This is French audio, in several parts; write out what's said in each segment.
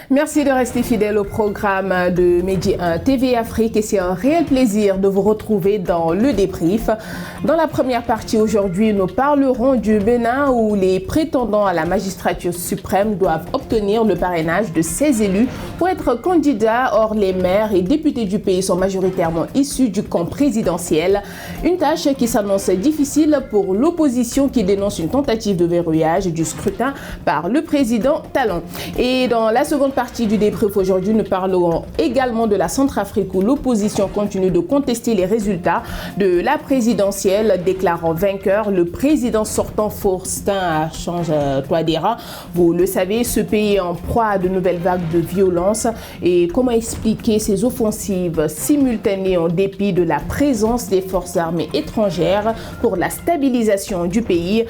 Merci de rester fidèle au programme de Midi 1 TV Afrique et c'est un réel plaisir de vous retrouver dans le débrief. Dans la première partie aujourd'hui, nous parlerons du Bénin où les prétendants à la magistrature suprême doivent obtenir le parrainage de 16 élus pour être candidats. Or, les maires et députés du pays sont majoritairement issus du camp présidentiel. Une tâche qui s'annonce difficile pour l'opposition qui dénonce une tentative de verrouillage du scrutin par le président Talon. Et dans la seconde partie du débrief aujourd'hui, nous parlerons également de la Centrafrique où l'opposition continue de contester les résultats de la présidentielle, déclarant vainqueur le président sortant Faustin Archange Touadéra. Vous le savez, ce pays est en proie à de nouvelles vagues de violence. Et comment expliquer ces offensives simultanées en dépit de la présence des forces armées étrangères pour la stabilisation du pays?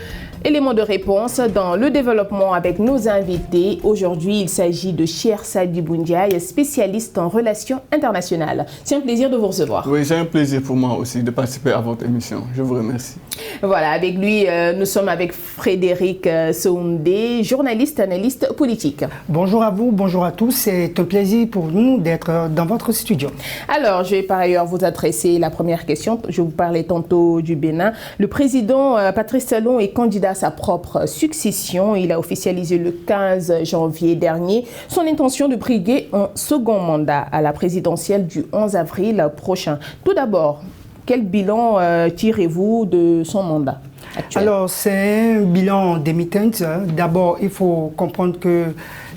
Élément de réponse dans le développement avec nos invités. Aujourd'hui, il s'agit de Cheikh Sadibou Ndiaye, spécialiste en relations internationales. C'est un plaisir de vous recevoir. Oui, c'est un plaisir pour moi aussi de participer à votre émission. Je vous remercie. Voilà, avec lui, nous sommes avec Frédéric Soundé, journaliste, analyste politique. Bonjour à vous, bonjour à tous. C'est un plaisir pour nous d'être dans votre studio. Alors, je vais par ailleurs vous adresser la première question. Je vous parlais tantôt du Bénin. Le président Patrice Talon est candidat à sa propre succession. Il a officialisé le 15 janvier dernier son intention de briguer un second mandat à la présidentielle du 11 avril prochain. Tout d'abord, quel bilan tirez-vous de son mandat actuel? Alors, c'est un bilan démitent. D'abord, il faut comprendre que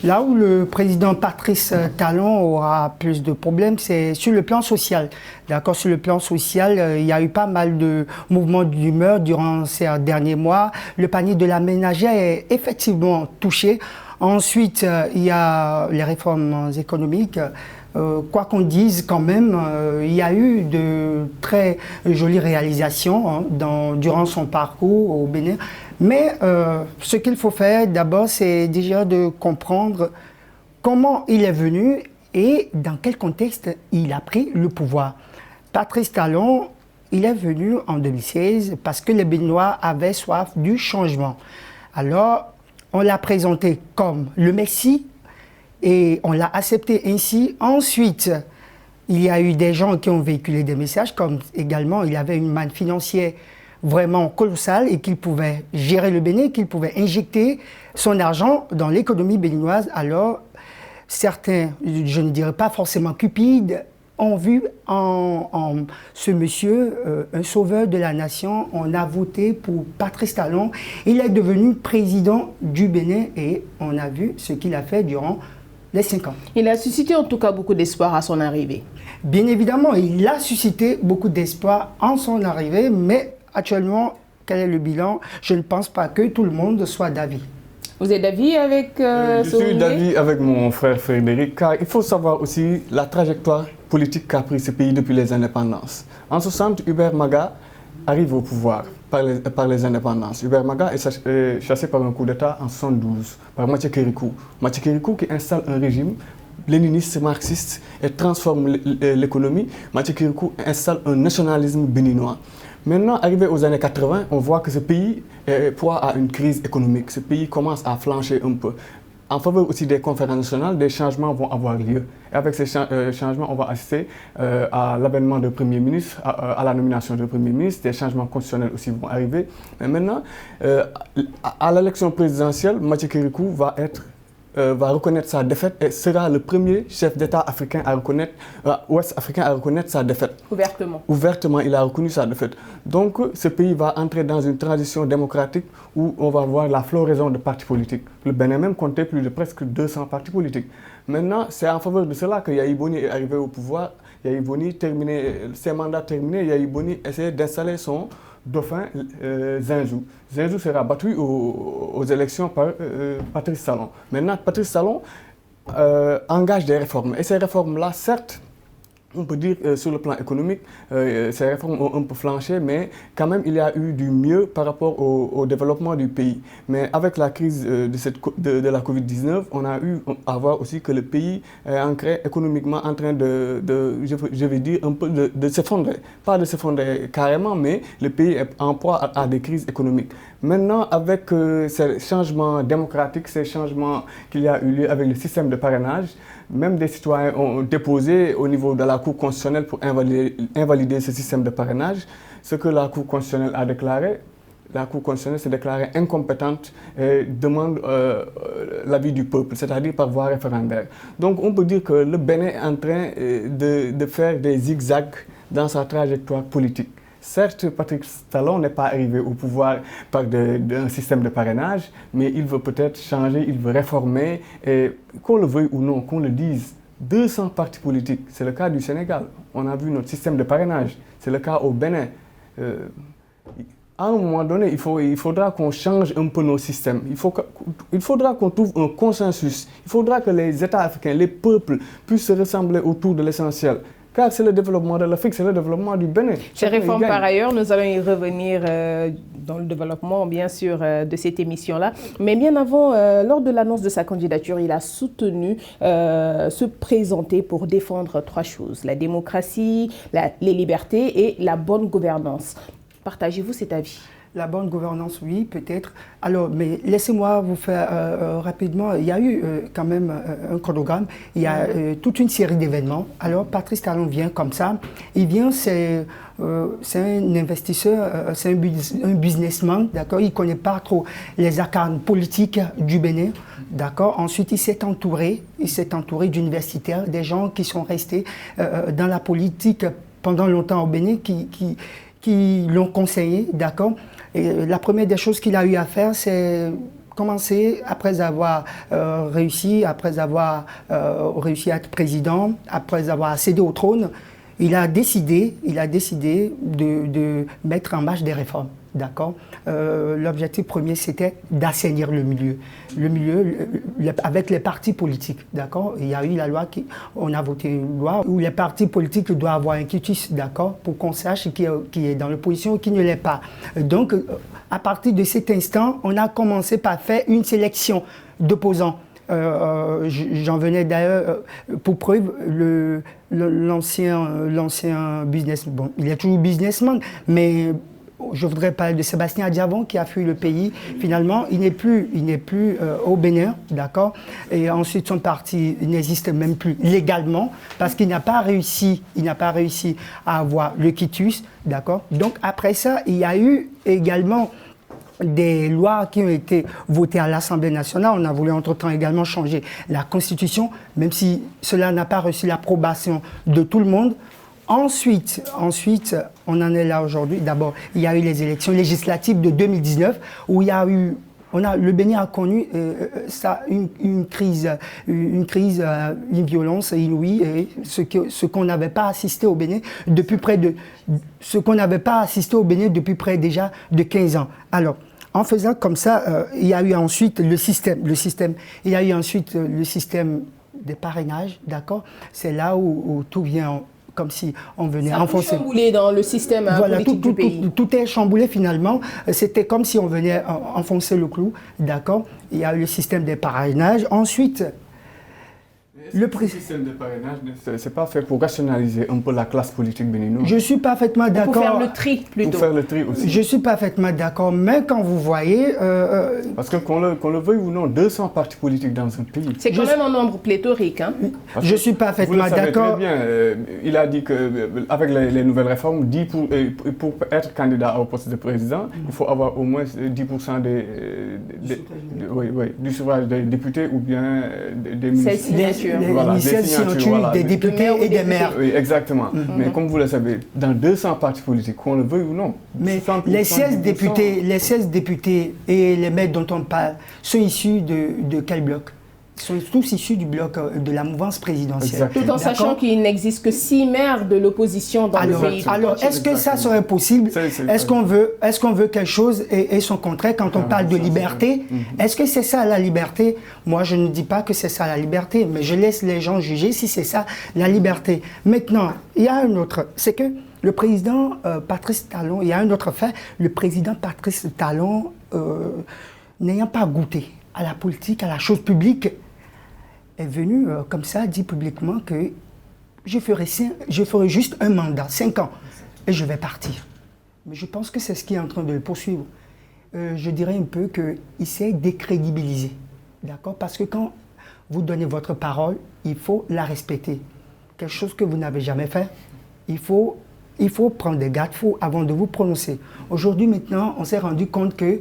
là où le président Patrice Talon aura plus de problèmes, c'est sur le plan social. D'accord, sur le plan social, il y a eu pas mal de mouvements d'humeur durant ces derniers mois. Le panier de la ménagère est effectivement touché. Ensuite, il y a les réformes économiques. Quoi qu'on dise quand même, il y a eu de très jolies réalisations durant son parcours au Bénin. Mais ce qu'il faut faire d'abord, c'est déjà de comprendre comment il est venu et dans quel contexte il a pris le pouvoir. Patrice Talon, il est venu en 2016 parce que les Béninois avaient soif du changement. Alors, on l'a présenté comme le Messie et on l'a accepté ainsi. Ensuite, il y a eu des gens qui ont véhiculé des messages, comme également il avait une manne financière vraiment colossale et qu'il pouvait gérer le Bénin, qu'il pouvait injecter son argent dans l'économie béninoise. Alors, certains, je ne dirais pas forcément cupides, ont vu en ce monsieur un sauveur de la nation. On a voté pour Patrice Talon. Il est devenu président du Bénin et on a vu ce qu'il a fait durant les 5 ans. Il a suscité en tout cas beaucoup d'espoir à son arrivée. Bien évidemment, il a suscité beaucoup d'espoir en son arrivée, mais actuellement, quel est le bilan? Je ne pense pas que tout le monde soit d'avis. Vous êtes d'avis avec Je suis d'avis avec mon frère Frédéric, car il faut savoir aussi la trajectoire politique qu'a pris ce pays depuis les indépendances. En 60, Hubert Maga arrive au pouvoir par les indépendances. Hubert Maga est chassé par un coup d'État en 72 par Mathieu Kérékou. Mathieu Kérékou qui installe un régime léniniste, marxiste et transforme l'économie. Mathieu Kérékou installe un nationalisme béninois. Maintenant, arrivé aux années 80, on voit que ce pays est proie à une crise économique. Ce pays commence à flancher un peu. En faveur aussi des conférences nationales, des changements vont avoir lieu. Et avec ces changements, on va assister à l'avènement de Premier ministre, à la nomination de Premier ministre. Des changements constitutionnels aussi vont arriver. Mais maintenant, à l'élection présidentielle, Mathieu Kérékou va reconnaître sa défaite et sera le premier chef d'État africain à reconnaître, ouest africain à reconnaître sa défaite. Ouvertement. Ouvertement, il a reconnu sa défaite. Donc, ce pays va entrer dans une transition démocratique où on va voir la floraison de partis politiques. Le Bénin même comptait plus de presque 200 partis politiques. Maintenant, c'est en faveur de cela que Yahi Boni est arrivé au pouvoir. Yahi Boni, ses mandats terminés, Yahi Boni essaie d'installer son dauphin Zenzou. Zenzou sera battu aux élections par Patrice Talon. Maintenant, Patrice Talon engage des réformes. Et ces réformes-là, certes, on peut dire sur le plan économique, ces réformes ont un peu flanché, mais quand même il y a eu du mieux par rapport au développement du pays. Mais avec la crise de la Covid-19, on a eu à voir aussi que le pays est ancré économiquement en train je vais dire, un peu de s'effondrer. Pas de s'effondrer carrément, mais le pays est en proie à des crises économiques. Maintenant, avec ces changements démocratiques, ces changements qu'il y a eu lieu avec le système de parrainage, même des citoyens ont déposé au niveau de la Cour constitutionnelle pour invalider ce système de parrainage. Ce que la Cour constitutionnelle a déclaré, la Cour constitutionnelle s'est déclarée incompétente et demande l'avis du peuple, c'est-à-dire par voie référendaire. Donc on peut dire que le Bénin est en train de faire des zigzags dans sa trajectoire politique. Certes, Patrice Talon n'est pas arrivé au pouvoir par un système de parrainage, mais il veut peut-être changer, il veut réformer, et qu'on le veuille ou non, qu'on le dise, 200 partis politiques, c'est le cas du Sénégal. On a vu notre système de parrainage, c'est le cas au Bénin. À un moment donné, il faudra qu'on change un peu nos systèmes. Il faudra qu'on trouve un consensus. Il faudra que les États africains, les peuples, puissent se ressembler autour de l'essentiel. Car c'est le développement de l'Afrique, c'est le développement du Bénin. Ces réformes, par ailleurs, nous allons y revenir dans le développement, bien sûr, de cette émission-là. Mais bien avant, lors de l'annonce de sa candidature, il a soutenu se présenter pour défendre 3 choses. La démocratie, les libertés et la bonne gouvernance. Partagez-vous cet avis? La bonne gouvernance, oui, peut-être. Alors, mais laissez-moi vous faire rapidement. Il y a eu quand même un chronogramme. Il y a toute une série d'événements. Alors, Patrice Talon vient comme ça. Il vient, c'est un investisseur, c'est un businessman, d'accord. Il ne connaît pas trop les arcanes politiques du Bénin, d'accord. Ensuite, il s'est entouré d'universitaires, des gens qui sont restés dans la politique pendant longtemps au Bénin, qui l'ont conseillé, d'accord. Et la première des choses qu'il a eu à faire, c'est commencer, après avoir réussi à être président, après avoir accédé au trône, il a décidé de mettre en marche des réformes. D'accord. L'objectif premier, c'était d'assainir le milieu. Avec les partis politiques. D'accord. Il y a eu la loi on a voté une loi où les partis politiques doivent avoir un quitus, d'accord, pour qu'on sache qui est dans l'opposition et qui ne l'est pas. Donc, à partir de cet instant, on a commencé par faire une sélection d'opposants. J'en venais d'ailleurs pour preuve l'ancien businessman. Bon, il est toujours businessman, mais je voudrais parler de Sébastien Adjavon qui a fui le pays. Finalement, il n'est plus au Bénin, d'accord. Et ensuite, son parti n'existe même plus légalement parce qu'il n'a pas réussi à avoir le quitus, d'accord. Donc après ça, il y a eu également des lois qui ont été votées à l'Assemblée nationale. On a voulu entre-temps également changer la Constitution, même si cela n'a pas reçu l'approbation de tout le monde. Ensuite, on en est là aujourd'hui. D'abord, il y a eu les élections législatives de 2019 où le Bénin a connu une crise, une violence inouïe, et ce qu'on n'avait pas assisté au Bénin depuis près déjà de 15 ans. Alors, en faisant comme ça, il y a eu ensuite le système des parrainages, d'accord. C'est là où tout vient comme si on venait enfoncer. Chamboulé dans le système politique du pays. Tout est chamboulé finalement. C'était comme si on venait enfoncer le clou, d'accord. Il y a eu le système des parrainages. Ensuite, le système de parrainage, c'est pas fait pour rationaliser un peu la classe politique béninoise. Je suis parfaitement d'accord. Pour faire le tri plutôt. Pour faire le tri aussi. Je suis parfaitement d'accord, mais quand vous voyez... Parce que qu'on le veuille ou non, 200 partis politiques dans un pays. C'est quand même un nombre pléthorique. Hein. Je suis parfaitement d'accord. Très bien. Il a dit qu'avec les nouvelles réformes, pour être candidat au poste de président, il faut avoir au moins 10% du suffrage des députés ou bien des ministres. Les signatures des députés et des maires. Oui, exactement. Mais comme vous le savez, dans 200 partis politiques, qu'on le veuille ou non. Mais les 16 députés et les maires dont on parle sont issus de quel bloc? Sont tous issus du bloc de la mouvance présidentielle. Exactement. Tout en sachant qu'il n'existe que 6 maires de l'opposition dans le pays. Alors, est-ce que ça serait possible? Est-ce qu'on veut quelque chose et son contraire quand on parle de liberté? Est-ce que c'est ça la liberté? Moi, je ne dis pas que c'est ça la liberté, mais je laisse les gens juger si c'est ça la liberté. Maintenant, il y a un autre, c'est que le président Patrice Talon, il y a un autre fait, le président Patrice Talon, n'ayant pas goûté à la politique, à la chose publique, est venu comme ça, dit publiquement que je ferai juste un mandat, 5 ans, et je vais partir. Mais je pense que c'est ce qui est en train de le poursuivre. Je dirais un peu qu'il s'est décrédibilisé. D'accord? Parce que quand vous donnez votre parole, il faut la respecter. Quelque chose que vous n'avez jamais fait, il faut prendre des garde-fous avant de vous prononcer. Aujourd'hui, maintenant, on s'est rendu compte qu'il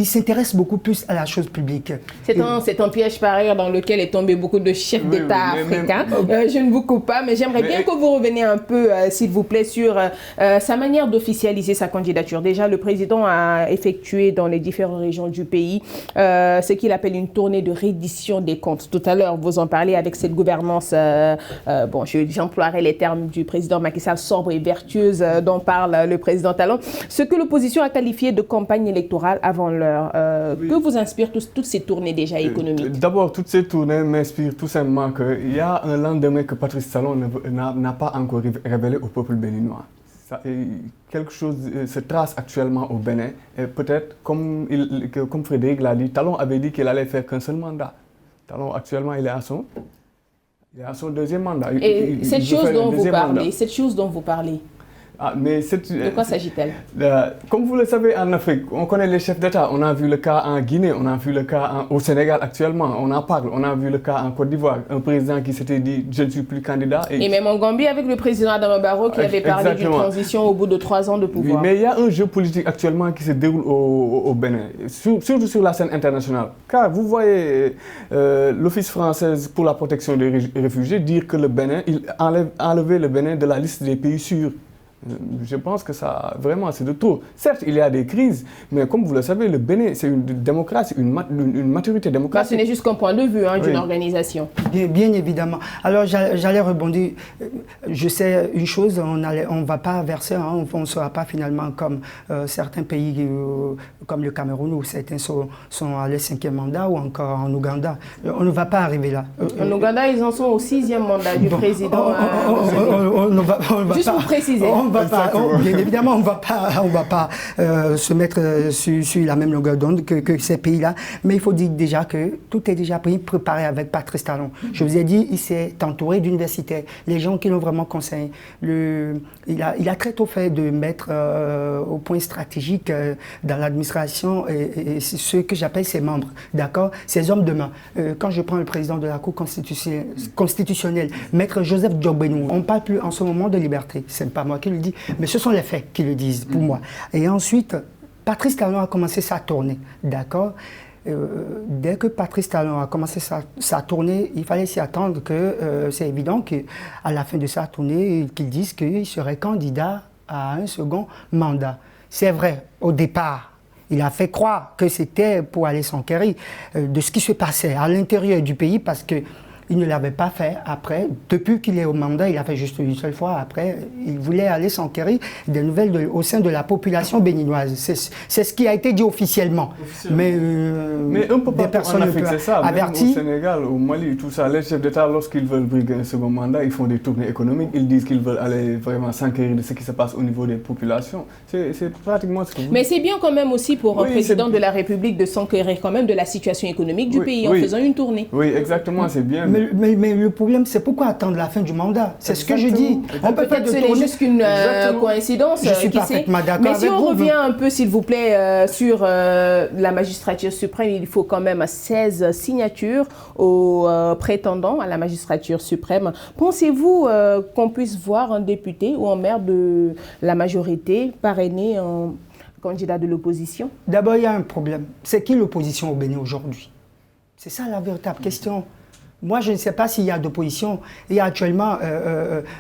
s'intéresse beaucoup plus à la chose publique. C'est un piège par ailleurs dans lequel est tombé beaucoup de chefs d'État africains. Je ne vous coupe pas, mais j'aimerais bien que vous reveniez un peu, s'il vous plaît, sur sa manière d'officialiser sa candidature. Déjà, le président a effectué dans les différentes régions du pays ce qu'il appelle une tournée de reddition des comptes. Tout à l'heure, vous en parlez avec cette gouvernance, j'emploierai les termes du président Macky Sall, sobre et vertueuse, dont parle le président Talon. Ce que l'opposition a qualifié de campagne électorale avant l'heure. Que vous inspirent toutes ces tournées déjà économiques? D'abord, toutes ces tournées m'inspirent tout simplement qu'il y a un lendemain que Patrice Talon n'a pas encore révélé au peuple béninois. Quelque chose se trace actuellement au Bénin. Et peut-être, comme Frédéric l'a dit, Talon avait dit qu'il allait faire qu'un seul mandat. Talon, actuellement, il est à son deuxième mandat. Cette chose dont vous parlez, de quoi s'agit-elle? Comme vous le savez, en Afrique, on connaît les chefs d'État. On a vu le cas en Guinée, on a vu le cas au Sénégal actuellement, on en parle. On a vu le cas en Côte d'Ivoire, un président qui s'était dit « je ne suis plus candidat ». Et même en Gambie avec le président Adama Barrow qui avait parlé d'une transition au bout de 3 ans de pouvoir. Oui, mais il y a un jeu politique actuellement qui se déroule au Bénin, surtout sur la scène internationale. Car vous voyez l'Office français pour la protection des réfugiés dire que le Bénin, il enlevé le Bénin de la liste des pays sûrs. Je pense que ça, vraiment, c'est de trop. Certes, il y a des crises, mais comme vous le savez, le Bénin, c'est une démocratie, une maturité démocratique. Ce n'est juste qu'un point de vue d'une organisation. Bien évidemment. Alors, j'allais rebondir. Je sais une chose, on ne va pas verser, on ne sera pas finalement comme certains pays, comme le Cameroun, où certains sont à leur 5e mandat, ou encore en Ouganda. On ne va pas arriver là. En Ouganda, ils en sont au 6e mandat du président. Juste pour préciser. Bien évidemment, on ne va pas se mettre sur la même longueur d'onde que ces pays-là. Mais il faut dire déjà que tout est déjà préparé avec Patrice Talon. Je vous ai dit, il s'est entouré d'universitaires, les gens qui l'ont vraiment conseillé. Il a très tôt fait de mettre au point stratégique dans l'administration et ce que j'appelle ses membres, d'accord, ses hommes de main. Quand je prends le président de la Cour constitutionnelle, Maître Joseph Djogbenou, on ne parle plus en ce moment de liberté. Ce n'est pas moi qui le dis, mais ce sont les faits qui le disent pour moi. Et ensuite, Patrice Talon a commencé sa tournée, d'accord. Dès que Patrice Talon a commencé sa tournée, il fallait s'y attendre que c'est évident qu'à la fin de sa tournée, qu'il dise qu'il serait candidat à un second mandat. C'est vrai, au départ, il a fait croire que c'était pour aller s'enquérir de ce qui se passait à l'intérieur du pays parce que il ne l'avait pas fait après. Depuis qu'il est au mandat, il a fait juste une seule fois. Après, il voulait aller s'enquérir des nouvelles au sein de la population béninoise. C'est ce qui a été dit officiellement. Mais un peu partout en Afrique, c'est ça. Même au Sénégal, au Mali, tout ça. Les chefs d'État, lorsqu'ils veulent briguer un second mandat, ils font des tournées économiques. Ils disent qu'ils veulent aller vraiment s'enquérir de ce qui se passe au niveau des populations. C'est pratiquement ce que vous dites. Mais c'est bien quand même aussi pour un président de la République de s'enquérir quand même de la situation économique du pays en faisant une tournée. Oui, exactement, c'est bien. Mais le problème, c'est pourquoi attendre la fin du mandat. C'est ce que je dis. On peut peut-être c'est juste qu'une coïncidence. Je suis parfaitement d'accord avec vous. Mais si on revient un peu, s'il vous plaît, sur la magistrature suprême, il faut quand même 16 signatures aux prétendants à la magistrature suprême. Pensez-vous qu'on puisse voir un député ou un maire de la majorité parrainer un candidat de l'opposition? D'abord, il y a un problème. C'est qui l'opposition au Bénin aujourd'hui? C'est ça la véritable question. Moi, je ne sais pas s'il y a d'opposition. Il y a actuellement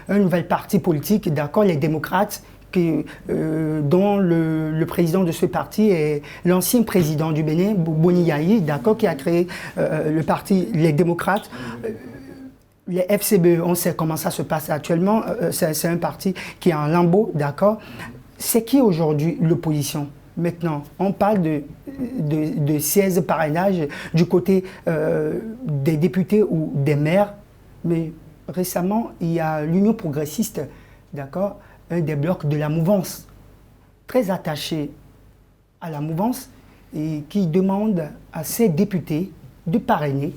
un nouvel parti politique, d'accord, les démocrates, dont le président de ce parti est l'ancien président du Bénin, Boni Yayi, d'accord, qui a créé le parti Les Démocrates. Les FCBE, on sait comment ça se passe actuellement. C'est un parti qui est en lambeau, d'accord. C'est qui aujourd'hui l'opposition? Maintenant, on parle de 16 parrainages du côté des députés ou des maires, mais récemment, il y a l'Union progressiste, d'accord, un des blocs de la mouvance, très attaché à la mouvance, et qui demande à ces députés de parrainer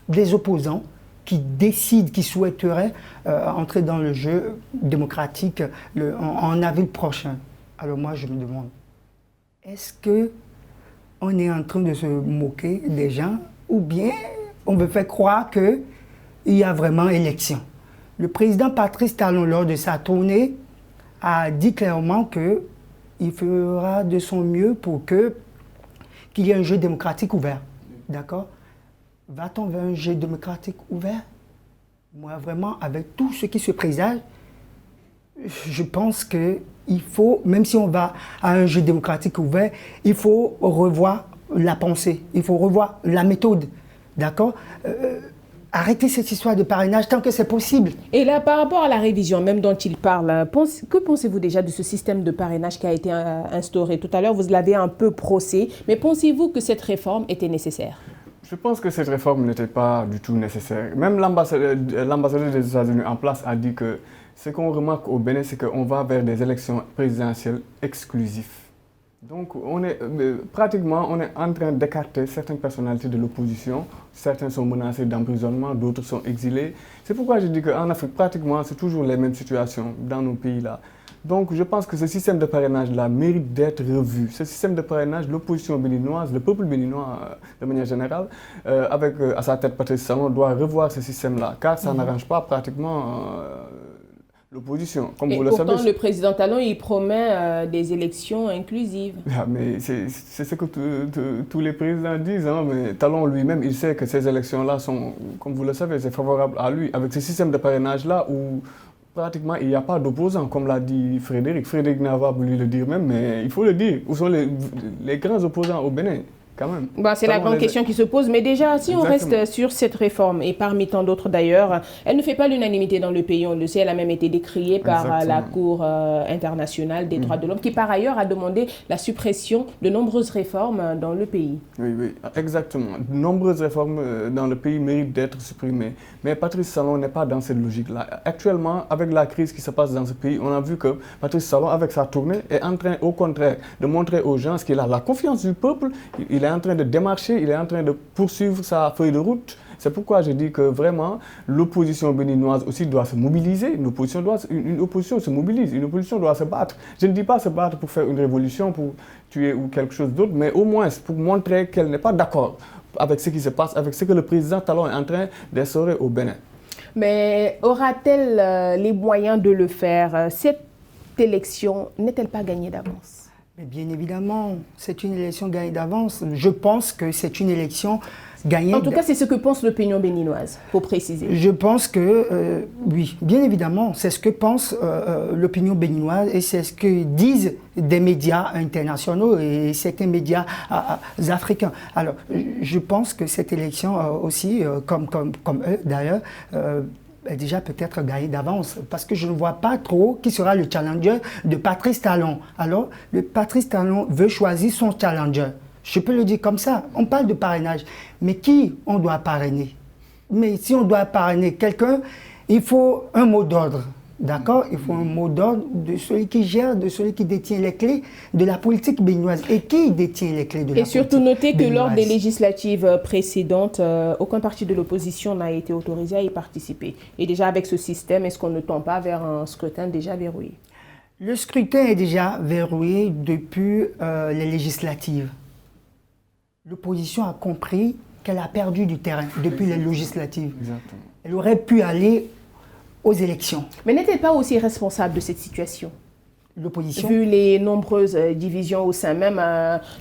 des opposants qui décident, qui souhaiteraient entrer dans le jeu démocratique en avril prochain. Alors moi, je me demande, est-ce qu'on est en train de se moquer des gens ou bien on veut faire croire qu'il y a vraiment élection? Le président Patrice Talon, lors de sa tournée, a dit clairement qu'il fera de son mieux pour qu'il y ait un jeu démocratique ouvert. D'accord? Va-t-on vers un jeu démocratique ouvert? Moi, vraiment, avec tout ce qui se présage, je pense qu'il faut, même si on va à un jeu démocratique ouvert, il faut revoir la pensée, il faut revoir la méthode. D'accord? Arrêtez cette histoire de parrainage tant que c'est possible. Et là, par rapport à la révision même dont il parle, que pensez-vous déjà de ce système de parrainage qui a été instauré? Tout à l'heure, vous l'avez un peu brossé, mais pensez-vous que cette réforme était nécessaire? Je pense que cette réforme n'était pas du tout nécessaire. Même l'ambassadeur des États-Unis en place a dit que ce qu'on remarque au Bénin, c'est qu'on va vers des élections présidentielles exclusives. Donc, on est en train d'écarter certaines personnalités de l'opposition. Certains sont menacés d'emprisonnement, d'autres sont exilés. C'est pourquoi je dis qu'en Afrique, pratiquement, c'est toujours les mêmes situations dans nos pays-là. Donc, je pense que ce système de parrainage-là mérite d'être revu. Ce système de parrainage, l'opposition béninoise, le peuple béninois de manière générale, avec à sa tête Patrice Talon, doit revoir ce système-là, car ça n'arrange pas pratiquement l'opposition. Comme vous le savez. Pourtant, le président Talon, il promet des élections inclusives. Ah, mais c'est ce que tous les présidents disent. Hein, mais Talon lui-même, il sait que ces élections-là sont, comme vous le savez, c'est favorable à lui. Avec ce système de parrainage-là où pratiquement, il n'y a pas d'opposants, comme l'a dit Frédéric. Frédéric n'a pas voulu le dire même, mais il faut le dire. Où sont les grands opposants au Bénin, quand même? C'est la grande question qui se pose. Mais déjà, si on reste sur cette réforme, et parmi tant d'autres d'ailleurs, elle ne fait pas l'unanimité dans le pays. On le sait, elle a même été décriée par la Cour internationale des droits de l'homme, qui par ailleurs a demandé la suppression de nombreuses réformes dans le pays. Oui, exactement. De nombreuses réformes dans le pays méritent d'être supprimées. Mais Patrice Talon n'est pas dans cette logique-là. Actuellement, avec la crise qui se passe dans ce pays, on a vu que Patrice Talon, avec sa tournée, est en train, au contraire, de montrer aux gens qu'il a la confiance du peuple. Il est en train de démarcher, il est en train de poursuivre sa feuille de route. C'est pourquoi je dis que vraiment, l'opposition béninoise aussi doit se mobiliser. Une opposition se mobilise, une opposition doit se battre. Je ne dis pas se battre pour faire une révolution, pour tuer ou quelque chose d'autre, mais au moins pour montrer qu'elle n'est pas d'accord avec ce qui se passe, avec ce que le président Talon est en train d'instaurer au Bénin. Mais aura-t-elle les moyens de le faire? Cette élection n'est-elle pas gagnée d'avance? Mais bien évidemment, c'est une élection gagnée d'avance. Je pense que c'est une élection gagnée. En tout cas, c'est ce que pense l'opinion béninoise, pour préciser. Je pense que, oui, bien évidemment, c'est ce que pense l'opinion béninoise et c'est ce que disent des médias internationaux et certains médias africains. Alors, je pense que cette élection aussi, comme eux d'ailleurs, est déjà peut-être gagné d'avance parce que je ne vois pas trop qui sera le challenger de Patrice Talon. Alors, le Patrice Talon veut choisir son challenger. Je peux le dire comme ça. On parle de parrainage. Mais qui on doit parrainer? Mais si on doit parrainer quelqu'un, il faut un mot d'ordre. D'accord? Il faut un mot d'ordre de celui qui gère, de celui qui détient les clés de la politique béninoise. Et qui détient les clés de la politique béninoise? Et surtout noter que lors des législatives précédentes, aucun parti de l'opposition n'a été autorisé à y participer. Et déjà avec ce système, est-ce qu'on ne tend pas vers un scrutin déjà verrouillé? Le scrutin est déjà verrouillé depuis les législatives. L'opposition a compris qu'elle a perdu du terrain depuis les législatives. Exactement. Elle aurait pu aller aux élections. Mais n'est-elle pas aussi responsable de cette situation? L'opposition. Vu les nombreuses divisions au sein même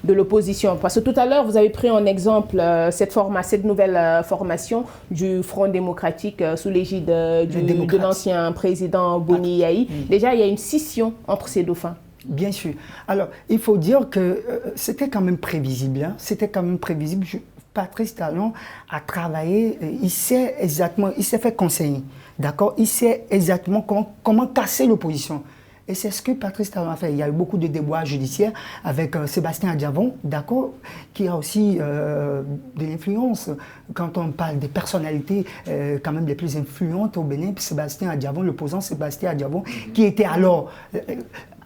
de l'opposition. Parce que tout à l'heure, vous avez pris en exemple cette nouvelle formation du Front démocratique sous l'égide de l'ancien président Boni Yayi. Déjà, il y a une scission entre ces deux fins. Bien sûr. Alors, il faut dire que c'était quand même prévisible. Hein? C'était quand même prévisible. Patrice Talon a travaillé, il s'est fait conseiller. D'accord? Il sait exactement comment casser l'opposition. Et c'est ce que Patrice Talon a fait. Il y a eu beaucoup de déboires judiciaires avec Sébastien Adjavon, d'accord, qui a aussi de l'influence. Quand on parle des personnalités quand même les plus influentes au Bénin, Sébastien Adjavon, l'opposant Sébastien Adjavon, qui était alors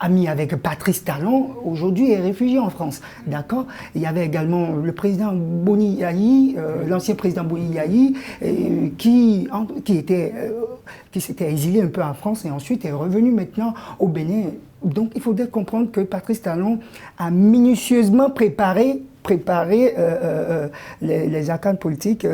ami avec Patrice Talon, aujourd'hui est réfugié en France, d'accord. Il y avait également le président Boni Yayi, l'ancien président Boni Yayi, qui était qui s'était exilé un peu en France et ensuite est revenu maintenant au Bénin. Donc il faudrait comprendre que Patrice Talon a minutieusement préparé les arcanes politiques.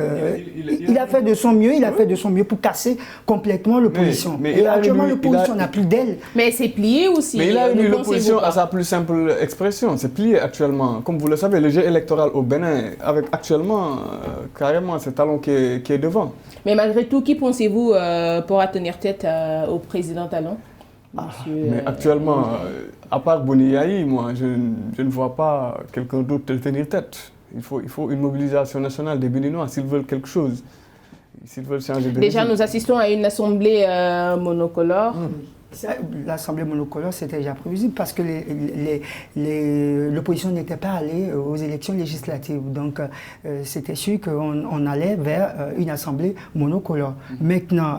Il a fait de son mieux, pour casser complètement l'opposition. Mais et actuellement, l'opposition n'a plus d'aile. Mais c'est plié aussi. Mais il a réduit l'opposition à sa plus simple expression. C'est plié actuellement. Comme vous le savez, le jeu électoral au Bénin, avec actuellement, carrément, c'est Talon qui est devant. Mais malgré tout, qui pensez-vous pourra tenir tête au président Talon? Mais actuellement, à part Boni Yayi, moi, je ne vois pas quelqu'un d'autre tenir tête. Il faut une mobilisation nationale des Béninois s'ils veulent quelque chose, s'ils veulent changer de Déjà, régime. nous assistons à une assemblée monocolore. L'Assemblée monocolore, c'était déjà prévisible parce que l'opposition n'était pas allée aux élections législatives. Donc, c'était sûr qu'on allait vers une Assemblée monocolore. Maintenant,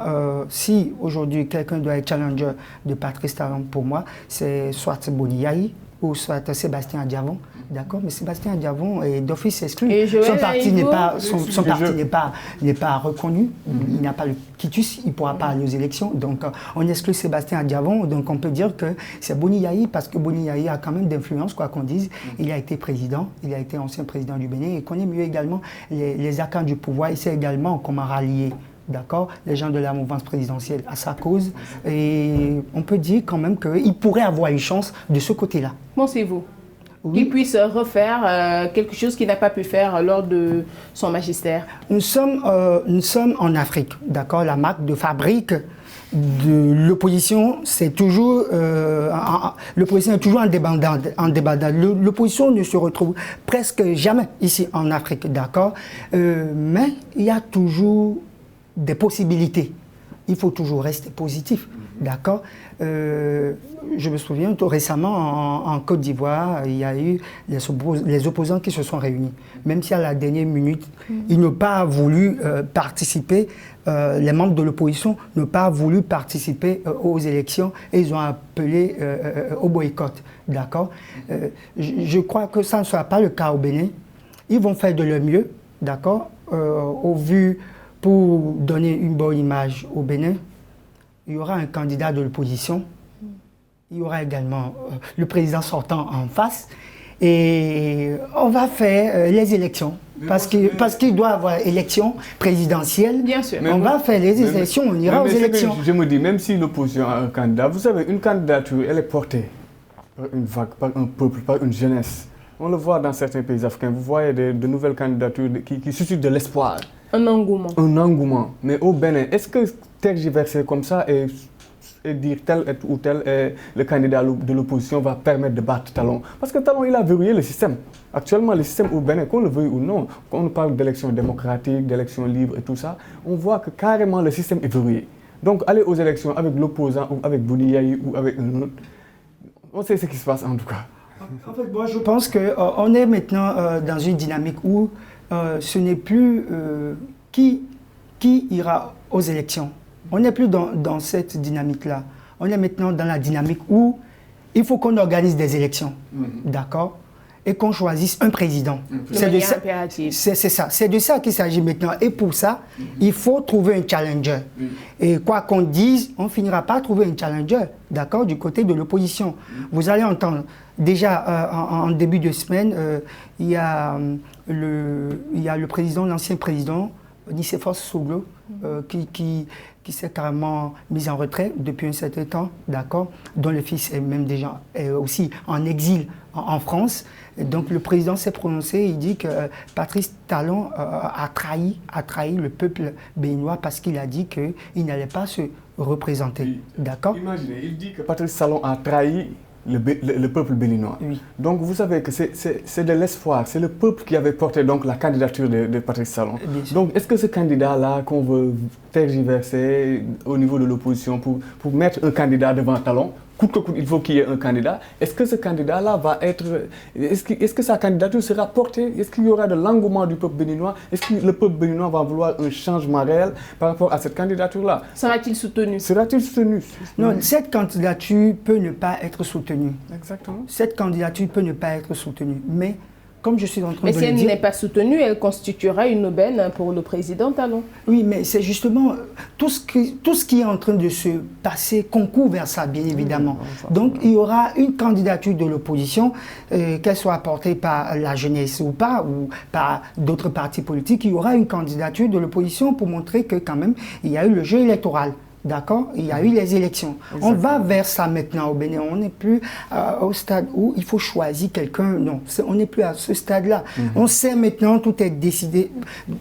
si aujourd'hui quelqu'un doit être challenger de Patrice Talon, pour moi, c'est soit Boni Yayi ou soit Sébastien Diavon. D'accord, mais Sébastien Diavon est d'office exclu. Son parti n'est pas reconnu. Il n'a pas le quitus, il ne pourra pas aller aux élections. Donc, on exclut Sébastien Diavon. Donc, on peut dire que c'est Boni Yayi parce que Boni Yayi a quand même d'influence, quoi qu'on dise. Il a été président, il a été ancien président du Bénin. Il connaît mieux également les arcanes du pouvoir. Il sait également comment rallier. D'accord, les gens de la mouvance présidentielle à sa cause. Et on peut dire quand même qu'il pourrait avoir une chance de ce côté-là. Pensez-vous oui. qu'il puisse refaire quelque chose qu'il n'a pas pu faire lors de son magistère? Nous sommes en Afrique, d'accord. La marque de fabrique de l'opposition, c'est toujours l'opposition est toujours en débandade. L'opposition ne se retrouve presque jamais ici en Afrique, d'accord. Mais il y a toujours des possibilités. Il faut toujours rester positif, d'accord. Je me souviens tout récemment en Côte d'Ivoire, il y a eu les opposants qui se sont réunis. Même si à la dernière minute, ils n'ont pas voulu participer, les membres de l'opposition n'ont pas voulu participer aux élections et ils ont appelé au boycott, d'accord. Je crois que ça ne sera pas le cas au Bénin. Ils vont faire de leur mieux, d'accord, au vu. Pour donner une bonne image au Bénin, il y aura un candidat de l'opposition, il y aura également le président sortant en face, et on va faire les élections. Parce qu'il doit y avoir élection présidentielle. Bien sûr. On va faire les élections, on ira aux élections. Je me dis, même si l'opposition a un candidat, vous savez, une candidature, elle est portée par une vague, par un peuple, par une jeunesse. On le voit dans certains pays africains. Vous voyez de nouvelles candidatures qui suscitent de l'espoir. Un engouement. Un engouement. Mais au Bénin, est-ce que tergiverser comme ça et dire tel ou tel le candidat de l'opposition va permettre de battre Talon? Parce que Talon, il a verrouillé le système. Actuellement, le système au Bénin, qu'on le veuille ou non, quand on parle d'élections démocratiques, d'élections libres et tout ça, on voit que carrément le système est verrouillé. Donc, aller aux élections avec l'opposant ou avec Boni Yayi ou avec un autre, on sait ce qui se passe en tout cas. En fait, moi, je pense qu'on est maintenant dans une dynamique où ce n'est plus qui ira aux élections. On n'est plus dans cette dynamique-là. On est maintenant dans la dynamique où il faut qu'on organise des élections, d'accord, et qu'on choisisse un président. C'est de ça qu'il s'agit maintenant. Et pour ça, il faut trouver un challenger. Et quoi qu'on dise, on finira par trouver un challenger, d'accord, du côté de l'opposition. Vous allez entendre, déjà en début de semaine, il y a le président, l'ancien président, Nicéphore Soglo, qui s'est carrément mis en retrait depuis un certain temps, d'accord, dont le fils est même déjà aussi en exil en France. Et donc le président s'est prononcé, il dit que Patrice Talon a trahi le peuple béninois parce qu'il a dit qu'il n'allait pas se représenter, d'accord. Imaginez, il dit que Patrice Talon a trahi le peuple béninois. Oui. Donc vous savez que c'est de l'espoir, c'est le peuple qui avait porté donc la candidature de Patrice Talon. Donc est-ce que ce candidat-là qu'on veut tergiverser au niveau de l'opposition pour mettre un candidat devant Talon, coûte que coûte, il faut qu'il y ait un candidat. Est-ce que ce candidat-là va être... Est-ce que sa candidature sera portée? Est-ce qu'il y aura de l'engouement du peuple béninois? Est-ce que le peuple béninois va vouloir un changement réel par rapport à cette candidature-là? Sera-t-il soutenu? Sera-t-il soutenu? Non, cette candidature peut ne pas être soutenue. Exactement. Cette candidature peut ne pas être soutenue. Mais comme je suis en train mais de si le elle dire... n'est pas soutenue, elle constituera une aubaine pour le président Talon. Oui, mais c'est justement tout ce qui est en train de se passer concourt vers ça, bien évidemment. Donc, il y aura une candidature de l'opposition, qu'elle soit portée par la jeunesse ou pas, ou par d'autres partis politiques, il y aura une candidature de l'opposition pour montrer que quand même, il y a eu le jeu électoral. D'accord? Il y a eu les élections. Exactement. On va vers ça maintenant au Bénin. On n'est plus au stade où il faut choisir quelqu'un. Non, on n'est plus à ce stade-là. On sait maintenant, tout est décidé.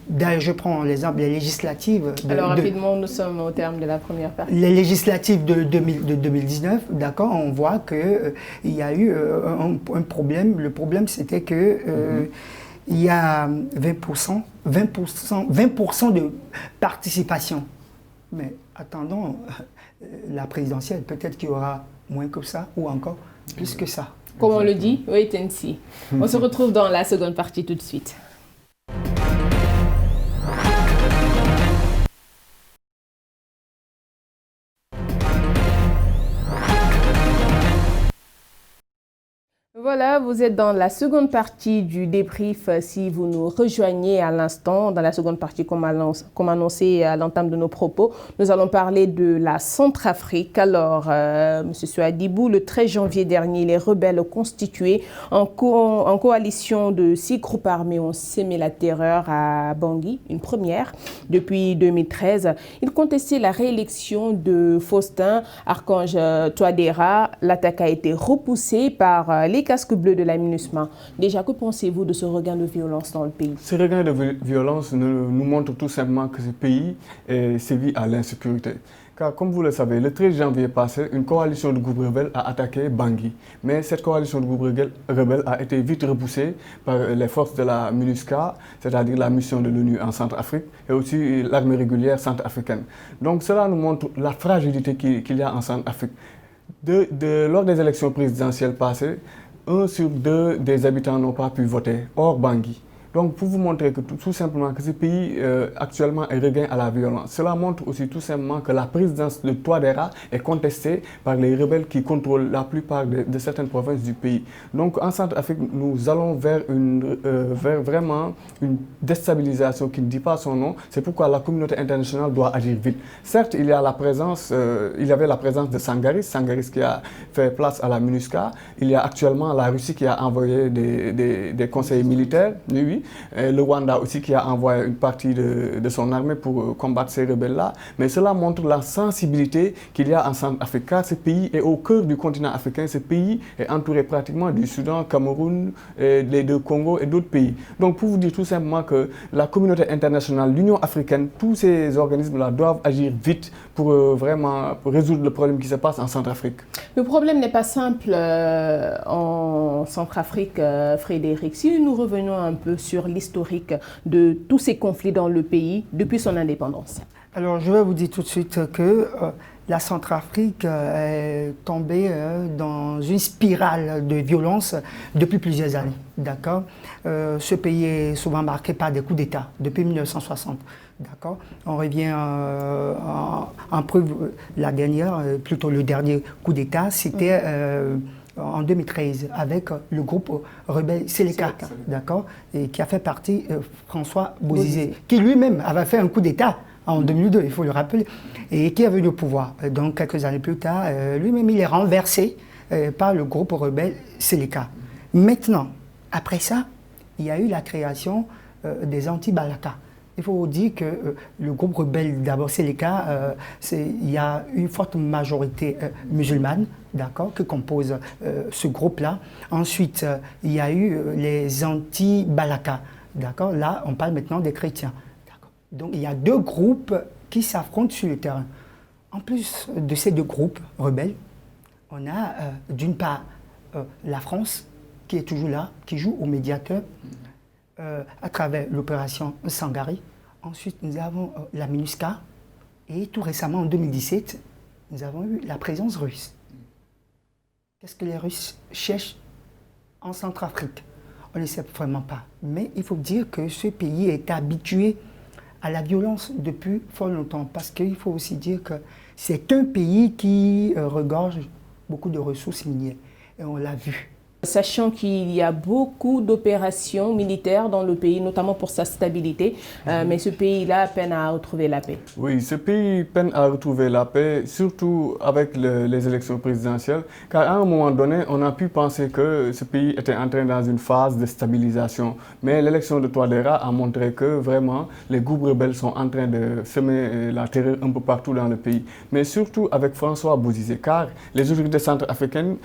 D'ailleurs, je prends l'exemple des législatives. Alors, rapidement, nous sommes au terme de la première partie. Les législatives de 2019, d'accord? On voit qu'il y a eu un problème. Le problème, c'était que... il y a 20% de participation. Mais attendons la présidentielle, peut-être qu'il y aura moins que ça ou encore plus que ça. Comme on le dit, wait and see. On se retrouve dans la seconde partie tout de suite. Voilà, vous êtes dans la seconde partie du débrief. Si vous nous rejoignez à l'instant, dans la seconde partie, comme annoncé à l'entame de nos propos, nous allons parler de la Centrafrique. Alors, M. Souadibou, le 13 janvier dernier, les rebelles constitués en coalition de 6 groupes armés ont sémé la terreur à Bangui, une première depuis 2013. Ils contestaient la réélection de Faustin Archange Touadéra. L'attaque a été repoussée par les casques bleus de la MINUSMA. Déjà, que pensez-vous de ce regain de violence dans le pays? Ce regain de violence nous montre tout simplement que ce pays sévit à l'insécurité. Car comme vous le savez, le 13 janvier passé, une coalition de groupes rebelles a attaqué Bangui. Mais cette coalition de groupes rebelles a été vite repoussée par les forces de la MINUSCA, c'est-à-dire la mission de l'ONU en Centrafrique, et aussi l'armée régulière centrafricaine. Donc cela nous montre la fragilité qu'il y a en Centrafrique. Lors des élections présidentielles passées, 1 sur 2 des habitants n'ont pas pu voter, hors Bangui. Donc, pour vous montrer que tout simplement que ce pays actuellement est regain à la violence. Cela montre aussi tout simplement que la présidence de Touadéra est contestée par les rebelles qui contrôlent la plupart de certaines provinces du pays. Donc, en Centrafrique, nous allons vers vraiment une déstabilisation qui ne dit pas son nom. C'est pourquoi la communauté internationale doit agir vite. Certes, il y avait la présence de Sangaris qui a fait place à la MINUSCA. Il y a actuellement la Russie qui a envoyé des conseillers militaires, oui. Et le Rwanda aussi qui a envoyé une partie de son armée pour combattre ces rebelles-là. Mais cela montre la sensibilité qu'il y a en Centrafrique. Car ce pays est au cœur du continent africain. Ce pays est entouré pratiquement du Soudan, Cameroun, les deux Congo et d'autres pays. Donc pour vous dire tout simplement que la communauté internationale, l'Union africaine, tous ces organismes-là doivent agir vite pour vraiment résoudre le problème qui se passe en Centrafrique. Le problème n'est pas simple en Centrafrique, Frédéric. Si nous revenons un peu sur l'historique de tous ces conflits dans le pays depuis son indépendance. Alors, je vais vous dire tout de suite que la Centrafrique est tombée dans une spirale de violence depuis plusieurs années. D'accord? Ce pays est souvent marqué par des coups d'État depuis 1960. D'accord? On revient en preuve, la dernière, plutôt le dernier coup d'État, c'était en 2013 avec le groupe rebelle Seleka, d'accord, et qui a fait partie François Bozizé, qui lui-même avait fait un coup d'État en 2002, il faut le rappeler, et qui est venu au pouvoir. Donc quelques années plus tard, lui-même il est renversé par le groupe rebelle Seleka. Maintenant, après ça, il y a eu la création des anti-Balaka. Il faut dire que le groupe rebelle, d'abord Seleka, il y a une forte majorité musulmane, d'accord, qui compose ce groupe-là. Ensuite, il y a eu les anti-Balaka, d'accord. Là, on parle maintenant des chrétiens. Donc, il y a 2 groupes qui s'affrontent sur le terrain. En plus de ces 2 groupes rebelles, on a d'une part la France, qui est toujours là, qui joue au médiateur, à travers l'opération Sangari. Ensuite, nous avons la MINUSCA. Et tout récemment, en 2017, nous avons eu la présence russe. Qu'est-ce que les Russes cherchent en Centrafrique? On ne sait vraiment pas. Mais il faut dire que ce pays est habitué à la violence depuis fort longtemps. Parce qu'il faut aussi dire que c'est un pays qui regorge beaucoup de ressources minières. Et on l'a vu. Sachant qu'il y a beaucoup d'opérations militaires dans le pays, notamment pour sa stabilité, mais ce pays-là peine à retrouver la paix. Oui, ce pays peine à retrouver la paix, surtout avec les élections présidentielles, car à un moment donné, on a pu penser que ce pays était entré dans une phase de stabilisation. Mais l'élection de Touadéra a montré que vraiment, les groupes rebelles sont en train de semer la terreur un peu partout dans le pays. Mais surtout avec François Bozizé, car les autorités centrafricaines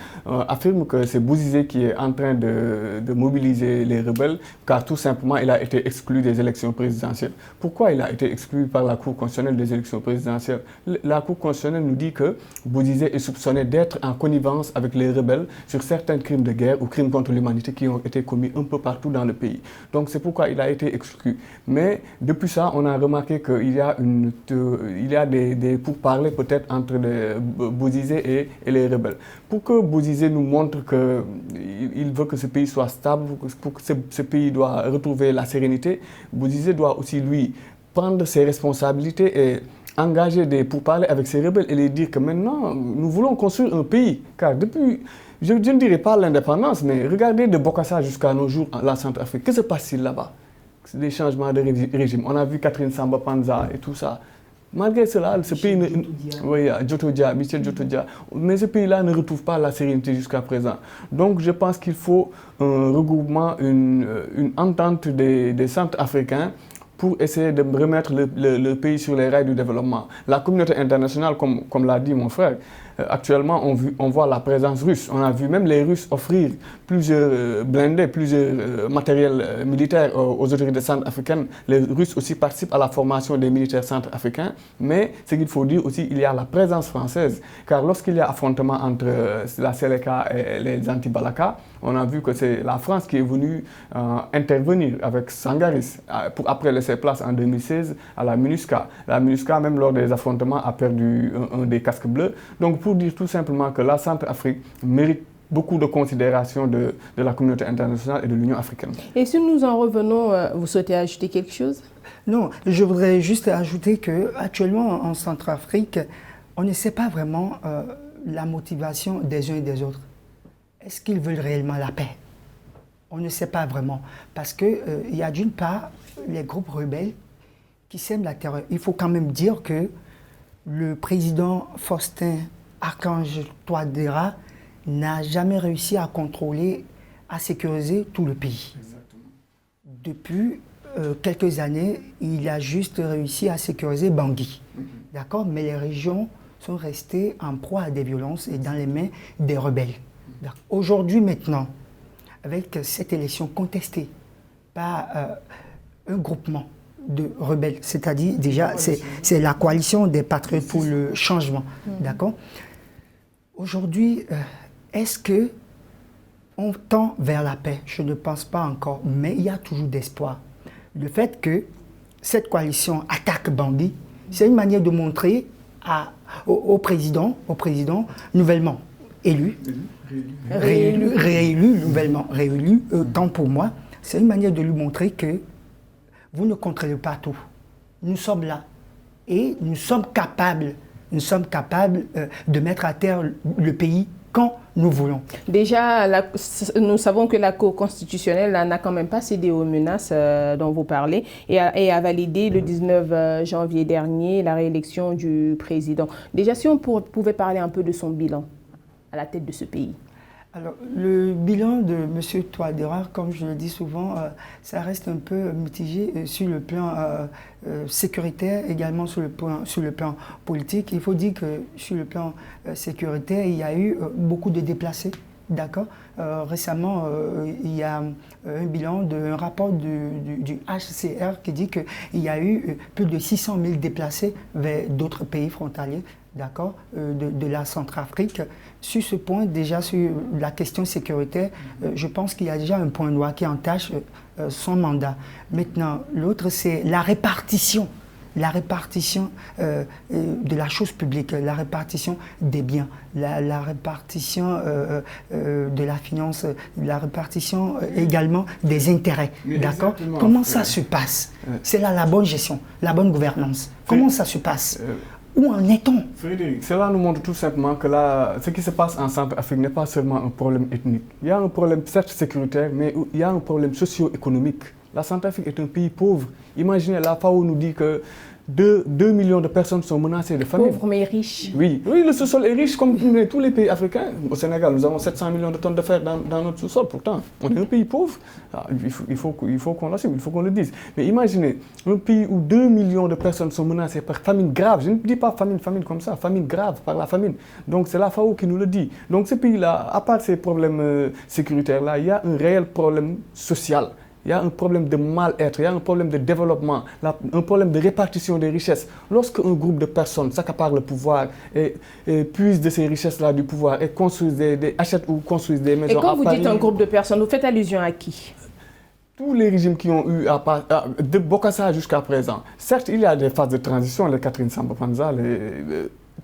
affirment que c'est Bozizé qui est en train de mobiliser les rebelles, car tout simplement, il a été exclu des élections présidentielles. Pourquoi il a été exclu par la Cour constitutionnelle des élections présidentielles? La Cour constitutionnelle nous dit que Bozizé est soupçonné d'être en connivence avec les rebelles sur certains crimes de guerre ou crimes contre l'humanité qui ont été commis un peu partout dans le pays. Donc c'est pourquoi il a été exclu. Mais depuis ça, on a remarqué qu'il y a des pourparlers peut-être entre Bozizé et les rebelles. Pour que Bozizé nous montre qu'il veut que ce pays soit stable, pour que ce pays doit retrouver la sérénité, Bozizé doit aussi, lui, prendre ses responsabilités et engager des pourparlers avec ces rebelles et les dire que maintenant, nous voulons construire un pays. Car depuis, je ne dirais pas l'indépendance, mais regardez de Bokassa jusqu'à nos jours, la Centrafrique, que se passe-t-il là-bas? Des changements de régime. On a vu Catherine Samba Panza et tout ça. Malgré cela, ce pays, Michel Djotodia, mais ce pays-là ne retrouve pas la sérénité jusqu'à présent. Donc je pense qu'il faut un regroupement, une entente des Centrafricains pour essayer de remettre le pays sur les rails du développement. La communauté internationale, comme l'a dit mon frère, actuellement on voit la présence russe. On a vu même les Russes offrir plusieurs blindés, plusieurs matériels militaires aux autorités centrafricaines. Les Russes aussi participent à la formation des militaires centrafricains. Mais ce qu'il faut dire aussi, il y a la présence française. Car lorsqu'il y a affrontement entre la Seleka et les anti-Balaka, on a vu que c'est la France qui est venue intervenir avec Sangaris pour après laisser place en 2016 à la MINUSCA. La MINUSCA, même lors des affrontements, a perdu un des casques bleus. Donc pour dire tout simplement que la Centrafrique mérite beaucoup de considération de la communauté internationale et de l'Union africaine. Et si nous en revenons, vous souhaitez ajouter quelque chose? Non, je voudrais juste ajouter qu'actuellement en Centrafrique, on ne sait pas vraiment la motivation des uns et des autres. Est-ce qu'ils veulent réellement la paix? On ne sait pas vraiment. Parce qu'il y a d'une part les groupes rebelles qui sèment la terreur. Il faut quand même dire que le président Faustin Archange Touadéra n'a jamais réussi à contrôler, à sécuriser tout le pays. Exactement. Depuis quelques années, il a juste réussi à sécuriser Bangui. D'accord? Mais les régions sont restées en proie à des violences et dans les mains des rebelles. Aujourd'hui, maintenant, avec cette élection contestée par un groupement de rebelles, c'est-à-dire déjà c'est la coalition des patriotes pour le changement, d'accord? Aujourd'hui, est-ce que on tend vers la paix? Je ne pense pas encore, mais il y a toujours d'espoir. Le fait que cette coalition attaque Bangui, c'est une manière de montrer au président nouvellement élu, nouvellement réélu, tant pour moi, c'est une manière de lui montrer que vous ne contrôlez pas tout. Nous sommes là et nous sommes capables de mettre à terre le pays quand nous voulons. Déjà, nous savons que la Cour constitutionnelle n'a quand même pas cédé aux menaces dont vous parlez et a validé le 19 janvier dernier la réélection du président. Déjà, si on pouvait parler un peu de son bilan à la tête de ce pays. Alors, le bilan de M. Touadéra, comme je le dis souvent, ça reste un peu mitigé sur le plan sécuritaire, également sur le plan politique. Il faut dire que sur le plan sécuritaire, il y a eu beaucoup de déplacés. D'accord. Récemment, il y a un bilan d'un rapport du HCR qui dit qu'il y a eu plus de 600 000 déplacés vers d'autres pays frontaliers, d'accord, de la Centrafrique. Sur ce point, déjà sur la question sécuritaire, je pense qu'il y a déjà un point noir qui entache son mandat. Maintenant, l'autre, c'est la répartition de la chose publique, la répartition des biens, la répartition de la finance, la répartition également des intérêts. D'accord? Comment ça se passe? C'est là la bonne gestion, la bonne gouvernance. Comment ça se passe? Où en est-on? Frédéric, cela nous montre tout simplement que là, ce qui se passe en Centrafrique n'est pas seulement un problème ethnique. Il y a un problème certes sécuritaire, mais il y a un problème socio-économique. La Centrafrique est un pays pauvre. Imaginez, la FAO nous dit que 2 millions de personnes sont menacées de famine. Pauvre mais riche. Oui, le sous-sol est riche comme tous les pays africains. Au Sénégal, nous avons 700 millions de tonnes de fer dans notre sous-sol. Pourtant, on est un pays pauvre. Alors, il faut qu'on l'assume, il faut qu'on le dise. Mais imaginez, un pays où 2 millions de personnes sont menacées par famine grave. Je ne dis pas famine comme ça, famine grave, par la famine. Donc c'est la FAO qui nous le dit. Donc ce pays-là, à part ces problèmes sécuritaires-là, il y a un réel problème social. Il y a un problème de mal-être, il y a un problème de développement, un problème de répartition des richesses. Lorsque un groupe de personnes s'accapare le pouvoir et puise de ces richesses-là du pouvoir et achète ou construisent des maisons. Et quand vous dites un groupe de personnes, vous faites allusion à qui? Tous les régimes qui ont eu, de Bokassa jusqu'à présent. Certes, il y a des phases de transition, les Catherine Samba-Panza,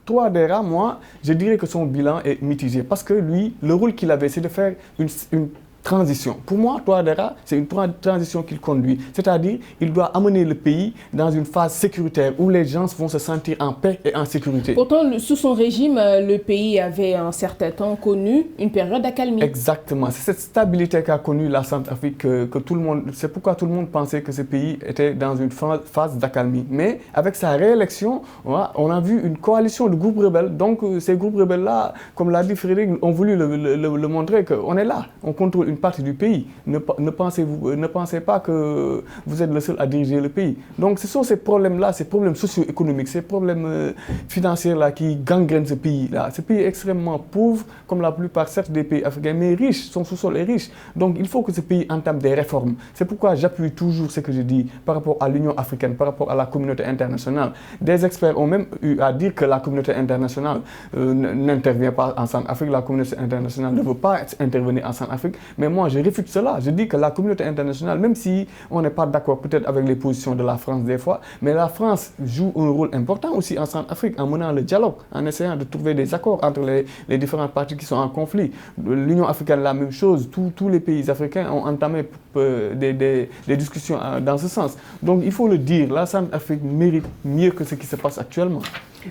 Touadéra, moi, je dirais que son bilan est mitigé. Parce que lui, le rôle qu'il avait, c'est de faire une transition. Pour moi, Touadéra, c'est une transition qu'il conduit. C'est-à-dire, il doit amener le pays dans une phase sécuritaire où les gens vont se sentir en paix et en sécurité. Pourtant, sous son régime, le pays avait un certain temps connu une période d'accalmie. Exactement. C'est cette stabilité qu'a connue la Centrafrique que tout le monde... C'est pourquoi tout le monde pensait que ce pays était dans une phase d'accalmie. Mais avec sa réélection, on a vu une coalition de groupes rebelles. Donc, ces groupes rebelles-là, comme l'a dit Frédéric, ont voulu le montrer qu'on est là. On contrôle une partie du pays. Ne pensez pas que vous êtes le seul à diriger le pays. Donc ce sont ces problèmes-là, ces problèmes socio-économiques, ces problèmes financiers-là qui gangrènent ce pays-là. Ce pays est extrêmement pauvre, comme la plupart certes des pays africains, mais riche, son sous-sol est riche. Donc il faut que ce pays entame des réformes. C'est pourquoi j'appuie toujours ce que je dis par rapport à l'Union africaine, par rapport à la communauté internationale. Des experts ont même eu à dire que la communauté internationale n'intervient pas en Centrafrique, la communauté internationale ne veut pas intervenir en Centrafrique. Mais moi, je réfute cela. Je dis que la communauté internationale, même si on n'est pas d'accord peut-être avec les positions de la France des fois, mais la France joue un rôle important aussi en Centrafrique en menant le dialogue, en essayant de trouver des accords entre les différentes parties qui sont en conflit. L'Union africaine, la même chose. Tous les pays africains ont entamé des discussions dans ce sens. Donc, il faut le dire, la Centrafrique mérite mieux que ce qui se passe actuellement.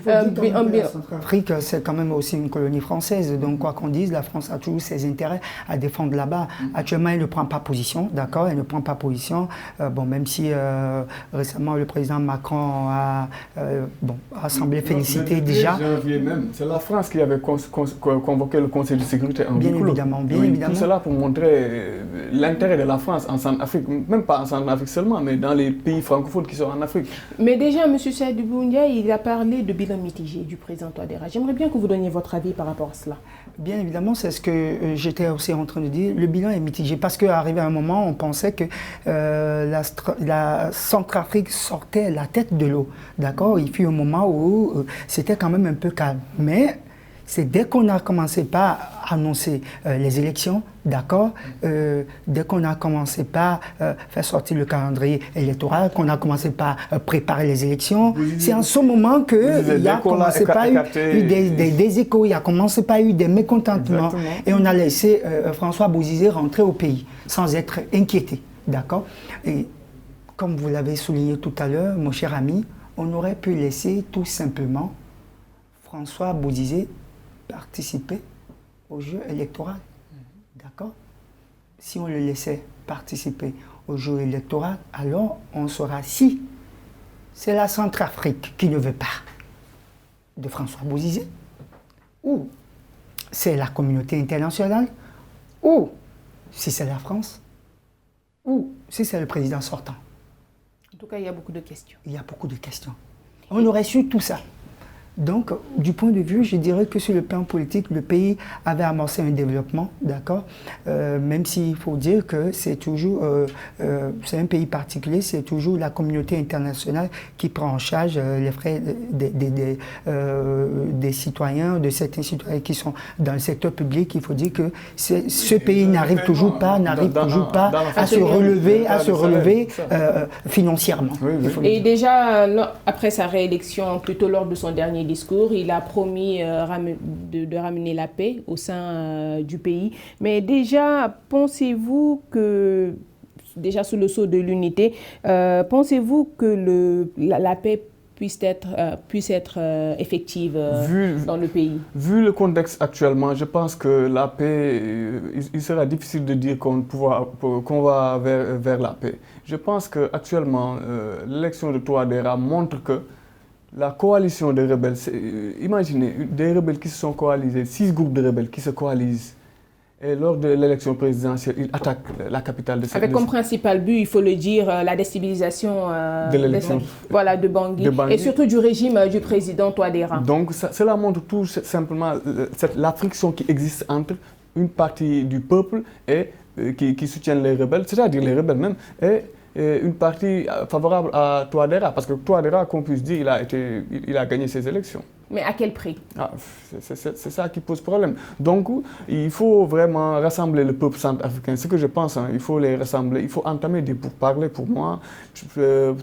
L'Afrique, c'est quand même aussi une colonie française. Donc, quoi qu'on dise, la France a toujours ses intérêts à défendre là-bas. Actuellement, elle ne prend pas position, d'accord? Elle ne prend pas position. Même si récemment, le président Macron a semblé féliciter déjà. C'est la France qui avait convoqué le Conseil de sécurité en bien évidemment. Tout cela pour montrer l'intérêt de la France en Centrafrique. Même pas en Centrafrique seulement, mais dans les pays francophones qui sont en Afrique. Mais déjà, M. Sadibou Ndiaye, il a parlé de bilan mitigé du président Touadéra. J'aimerais bien que vous donniez votre avis par rapport à cela. Bien évidemment, c'est ce que j'étais aussi en train de dire. Le bilan est mitigé parce qu'arrivé à un moment, on pensait que la Centrafrique sortait la tête de l'eau. D'accord? Il fut un moment où c'était quand même un peu calme. Mais c'est dès qu'on a commencé par annoncer les élections, d'accord, dès qu'on a commencé par faire sortir le calendrier électoral, qu'on a commencé par préparer les élections, c'est en ce moment qu'il y a commencé par eu des échos, il y a commencé par eu des mécontentements. Exactement. Et on a laissé François Bozizé rentrer au pays sans être inquiété, d'accord. Et comme vous l'avez souligné tout à l'heure, mon cher ami, on aurait pu laisser tout simplement François Bozizé participer au jeu électoral. D'accord? Si on le laissait participer au jeu électoral, alors on saura si c'est la Centrafrique qui ne veut pas de François Bozizé, ou c'est la communauté internationale, ou si c'est la France, ou si c'est le président sortant. En tout cas, il y a beaucoup de questions. Il y a beaucoup de questions. On aurait su tout ça. Donc, du point de vue, je dirais que sur le plan politique, le pays avait amorcé un développement, d'accord, même s'il faut dire que c'est toujours, c'est un pays particulier, c'est toujours la communauté internationale qui prend en charge les frais des citoyens, de certains citoyens qui sont dans le secteur public. Il faut dire que ce pays n'arrive toujours pas à se relever financièrement. Et déjà, après sa réélection, plutôt lors de son dernier discours, il a promis de ramener la paix au sein du pays. Mais déjà, pensez-vous que, déjà sous le sceau de l'unité, pensez-vous que la paix puisse être effective dans le pays? Vu le contexte actuellement, je pense que la paix, il sera difficile de dire qu'on va vers la paix. Je pense qu'actuellement, l'élection de Touadéra montre que la coalition des rebelles, imaginez des rebelles qui se sont coalisés, 6 groupes de rebelles qui se coalisent. Et lors de l'élection présidentielle, ils attaquent la capitale de cette Avec comme principal but, il faut le dire, la déstabilisation de Bangui et surtout du régime du président Touadéra. Donc cela montre tout simplement la friction qui existe entre une partie du peuple et qui soutiennent les rebelles, c'est-à-dire les rebelles même, et une partie favorable à Touadéra, parce que Touadéra, qu'on puisse dire, il a gagné ses élections. Mais à quel prix? C'est ça qui pose problème. Donc, il faut vraiment rassembler le peuple centrafricain. Ce que je pense, il faut les rassembler, il faut entamer des pourparlers pour moi.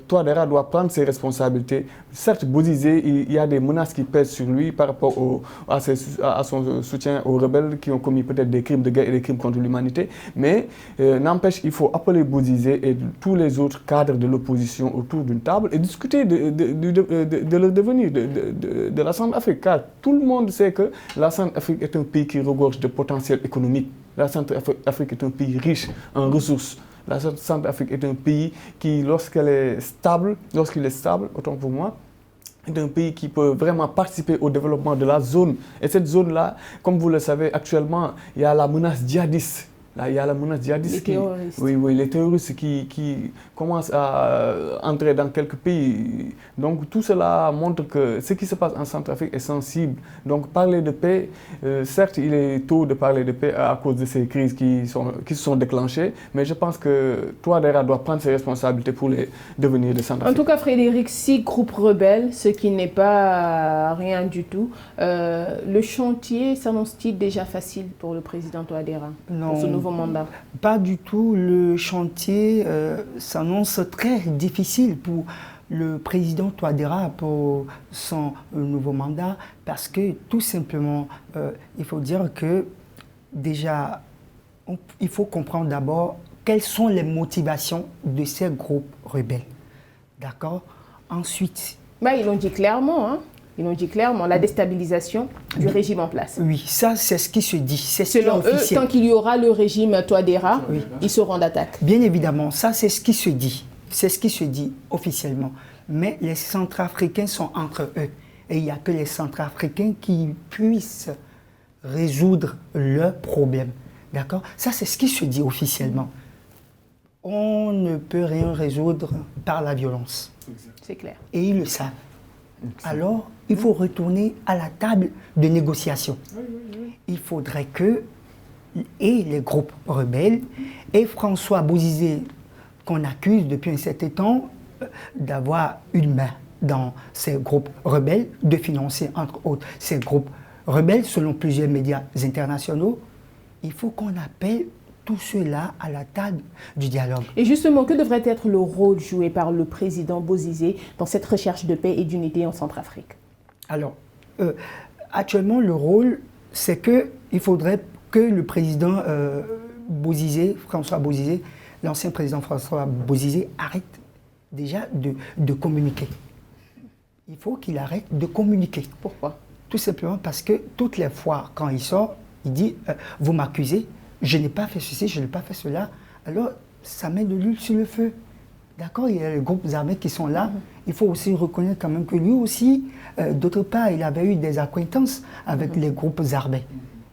Touadéra doit prendre ses responsabilités. Certes, Bozizé, il y a des menaces qui pèsent sur lui par rapport à son soutien aux rebelles qui ont commis peut-être des crimes de guerre et des crimes contre l'humanité. Mais n'empêche, il faut appeler Bozizé et tous les autres cadres de l'opposition autour d'une table et discuter de leur devenir, de la Centrafrique, car tout le monde sait que la Centrafrique est un pays qui regorge de potentiel économique. La Centrafrique est un pays riche en ressources. La Centrafrique est un pays qui, lorsqu'il est stable, autant pour moi, est un pays qui peut vraiment participer au développement de la zone. Et cette zone-là, comme vous le savez, actuellement, il y a la menace djihadiste. Là, il y a la menace djihadiste. Les terroristes qui commencent à entrer dans quelques pays. Donc tout cela montre que ce qui se passe en Centrafrique est sensible. Donc parler de paix, certes il est tôt de parler de paix à cause de ces crises qui se sont déclenchées, mais je pense que Touadéra doit prendre ses responsabilités pour les devenir de Centrafrique. En tout cas, Frédéric, 6 groupes rebelles, ce qui n'est pas rien du tout. Le chantier s'annonce-t-il déjà facile pour le président Touadéra? Non. Pour ce nouveau mandat? Pas du tout. Le chantier s'annonce très difficile pour le président Touadéra pour son nouveau mandat parce que tout simplement, il faut dire que déjà, il faut comprendre d'abord quelles sont les motivations de ces groupes rebelles. D'accord? Ensuite... ils l'ont dit clairement, hein? Ils l'ont dit clairement, la déstabilisation du régime en place. Oui, ça c'est ce qui se dit. Selon eux, tant qu'il y aura le régime Touadéra, ils seront d'attaque. Bien évidemment, ça c'est ce qui se dit. C'est ce qui se dit officiellement. Mais les Centrafricains sont entre eux. Et il n'y a que les Centrafricains qui puissent résoudre leurs problèmes. D'accord? Ça c'est ce qui se dit officiellement. On ne peut rien résoudre par la violence. C'est clair. Et ils le savent. Alors, il faut retourner à la table de négociation. Il faudrait que les groupes rebelles et François Bozizé, qu'on accuse depuis un certain temps d'avoir une main dans ces groupes rebelles, de financer entre autres ces groupes rebelles selon plusieurs médias internationaux, il faut qu'on appelle tout cela à la table du dialogue. Et justement, que devrait être le rôle joué par le président Bozizé dans cette recherche de paix et d'unité en Centrafrique? Alors, actuellement, le rôle, c'est qu'il faudrait que le président François Bozizé, l'ancien président François Bozizé, arrête déjà de communiquer. Il faut qu'il arrête de communiquer. Pourquoi? Tout simplement parce que toutes les fois, quand il sort, il dit « vous m'accusez ». Je n'ai pas fait ceci, je n'ai pas fait cela. Alors, ça met de l'huile sur le feu. D'accord? Il y a les groupes armés qui sont là. Il faut aussi reconnaître quand même que lui aussi, d'autre part, il avait eu des acquaintances avec les groupes armés.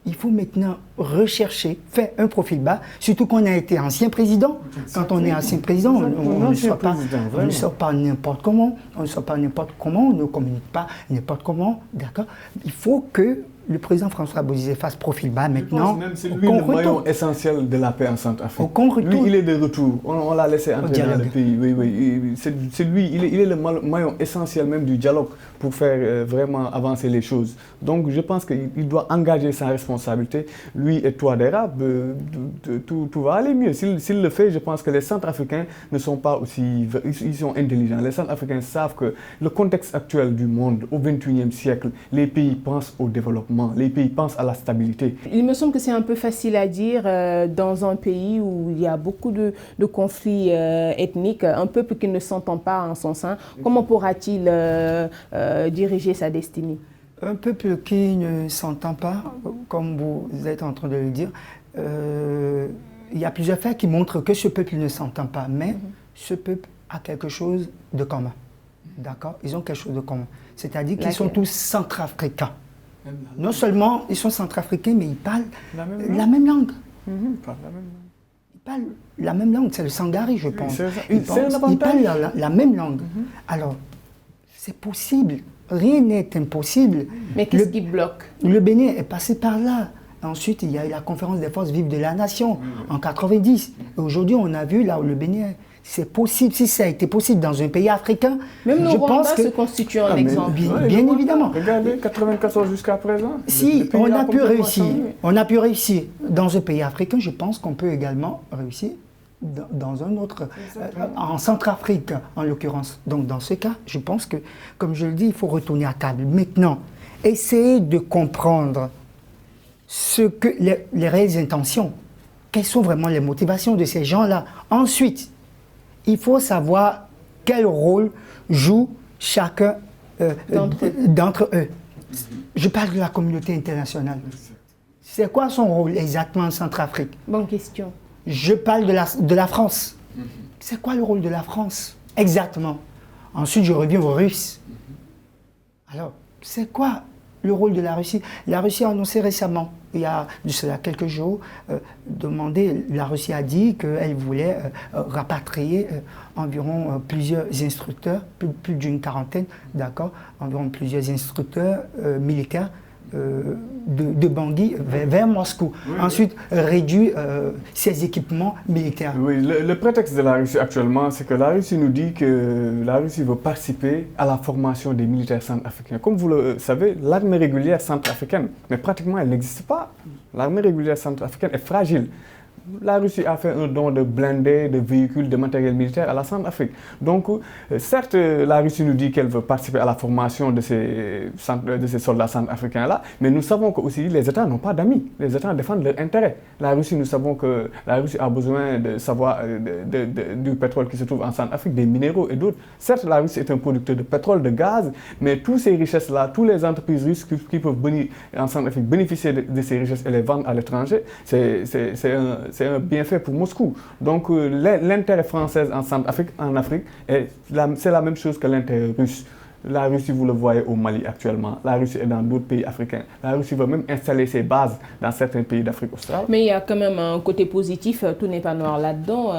Il faut maintenant rechercher, faire un profil bas, surtout qu'on a été ancien président. Quand on est ancien président, on ne sort pas n'importe comment, on ne communique pas n'importe comment. D'accord? Il faut que le président François Bozizé fasse profil bas maintenant. C'est lui le maillon essentiel de la paix en Centrafrique. Lui, il est de retour. On l'a laissé entrer dans le pays. Oui. C'est lui, il est le maillon essentiel même du dialogue pour faire vraiment avancer les choses. Donc je pense qu'il doit engager sa responsabilité. Lui et Touadéra, tout va aller mieux. S'il le fait, je pense que les Centrafricains ne sont pas aussi... Ils sont intelligents. Les Centrafricains savent que le contexte actuel du monde, au XXIe siècle, les pays pensent au développement. développement, les pays pensent à la stabilité. Il me semble que c'est un peu facile à dire dans un pays où il y a beaucoup de conflits ethniques, un peuple qui ne s'entend pas en son sein. Comment pourra-t-il diriger sa destinée? Un peuple qui ne s'entend pas, comme vous êtes en train de le dire, il y a plusieurs faits qui montrent que ce peuple ne s'entend pas, mais ce peuple a quelque chose de commun. D'accord? Ils ont quelque chose de commun. C'est-à-dire qu'ils sont tous centrafricains. Non seulement ils sont centrafricains, mais ils parlent la même langue. Ils parlent la même langue, c'est le Sangari, je pense. Ils parlent la même langue. Alors, c'est possible. Rien n'est impossible. Mais qu'est-ce qui bloque? Le Bénin est passé par là. Ensuite, il y a eu la conférence des forces vives de la nation en 90. Et aujourd'hui, on a vu là où le Bénin est. C'est possible, si ça a été possible dans un pays africain, même je le pense Rwanda que... se constitue un exemple. Bien évidemment. Regardez, 94 jusqu'à présent. Si on a pu réussir dans un pays africain, je pense qu'on peut également réussir dans un autre, en Centrafrique en l'occurrence. Donc dans ce cas, je pense que, comme je le dis, il faut retourner à table. Maintenant, essayer de comprendre ce que les réelles intentions, quelles sont vraiment les motivations de ces gens-là. Ensuite, il faut savoir quel rôle joue chacun d'entre eux. Je parle de la communauté internationale. C'est quoi son rôle exactement en Centrafrique? Bonne question. Je parle de la France. C'est quoi le rôle de la France exactement? Ensuite, je reviens aux Russes. Alors, c'est quoi le rôle de la Russie? La Russie a annoncé récemment, il y a de cela quelques jours, la Russie a dit qu'elle voulait rapatrier environ plusieurs instructeurs, plus d'une quarantaine, d'accord, environ plusieurs instructeurs militaires de Bangui vers Moscou. Oui, ensuite, réduire ses équipements militaires. Oui, le prétexte de la Russie actuellement, c'est que la Russie nous dit que la Russie veut participer à la formation des militaires centrafricains. Comme vous le savez, l'armée régulière centrafricaine, mais pratiquement elle n'existe pas. L'armée régulière centrafricaine est fragile. La Russie a fait un don de blindés, de véhicules, de matériel militaire à la Centrafrique. Donc, certes, la Russie nous dit qu'elle veut participer à la formation de ces soldats centrafricains-là, mais nous savons que aussi les États n'ont pas d'amis. Les États défendent leurs intérêts. La Russie, nous savons que la Russie a besoin de savoir du pétrole qui se trouve en Centrafrique, des minéraux et d'autres. Certes, la Russie est un producteur de pétrole, de gaz, mais toutes ces richesses-là, toutes les entreprises russes qui peuvent venir en Centrafrique bénéficier de ces richesses et les vendre à l'étranger, c'est un bienfait pour Moscou. Donc l'intérêt français en Centrafrique, en Afrique, c'est la même chose que l'intérêt russe. La Russie, vous le voyez au Mali actuellement. La Russie est dans d'autres pays africains. La Russie va même installer ses bases dans certains pays d'Afrique australe. Mais il y a quand même un côté positif, tout n'est pas noir là-dedans.